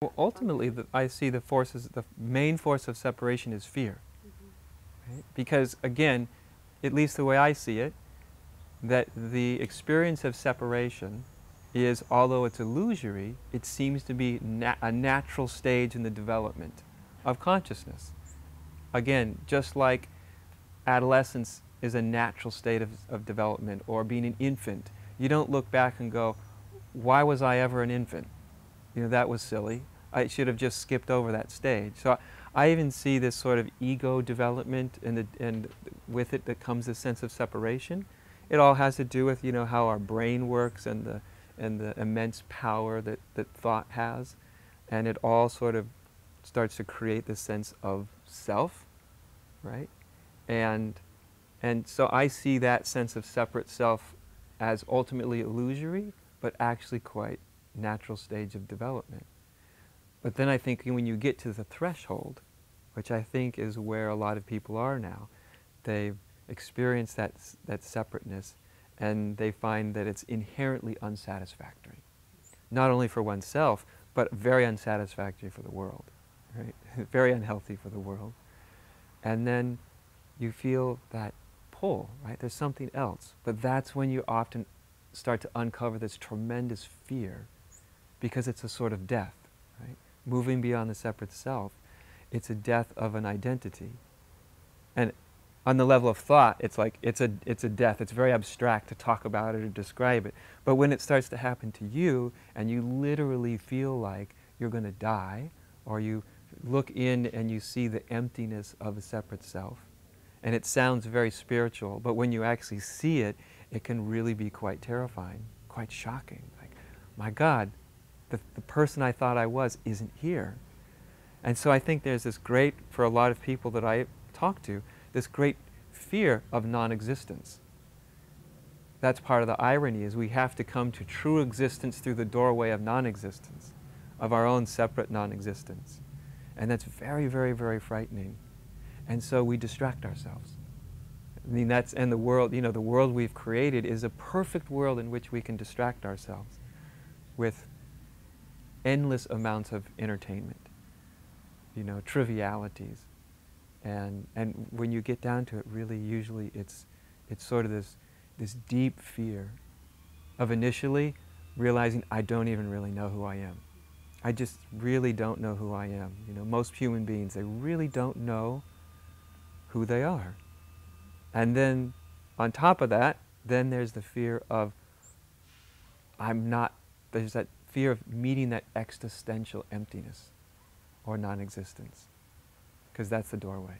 Well, ultimately, I see the main force of separation is fear. Right? Because, again, at least the way I see it, that the experience of separation is, although it's illusory, it seems to be a natural stage in the development of consciousness. Again, just like adolescence is a natural state of development, or being an infant, you don't look back and go, why was I ever an infant? You know, that was silly. I should have just skipped over that stage. So I even see this sort of ego development, and with it that comes a sense of separation. It all has to do with, you know, how our brain works and the immense power that thought has. And it all sort of starts to create this sense of self, right? And so I see that sense of separate self as ultimately illusory, but actually quite natural stage of development. But then I think when you get to the threshold, which I think is where a lot of people are now, they've experienced that separateness, and they find that it's inherently unsatisfactory. Not only for oneself, but very unsatisfactory for the world, right? Very unhealthy for the world. And then you feel that pull, right? There's something else. But that's when you often start to uncover this tremendous fear, because it's a sort of death, right? Moving beyond the separate self, it's a death of an identity. And on the level of thought, it's like, it's a death. It's very abstract to talk about it or describe it. But when it starts to happen to you, and you literally feel like you're going to die, or you look in and you see the emptiness of a separate self, and it sounds very spiritual, but when you actually see it, it can really be quite terrifying, quite shocking. Like, my God, the person I thought I was isn't here. And so I think there's this great, for a lot of people that I talk to, this great fear of non-existence. That's part of the irony, is we have to come to true existence through the doorway of non-existence, of our own separate non-existence. And that's very, very, very frightening. And so we distract ourselves. I mean, and the world, you know, the world we've created is a perfect world in which we can distract ourselves with endless amounts of entertainment, you know, trivialities. And when you get down to it, really, usually it's sort of this deep fear of initially realizing I don't even really know who I am. I just really don't know who I am. You know, most human beings, they really don't know who they are. And then on top of that, then there's the fear of there's that fear of meeting that existential emptiness or non-existence, because that's the doorway.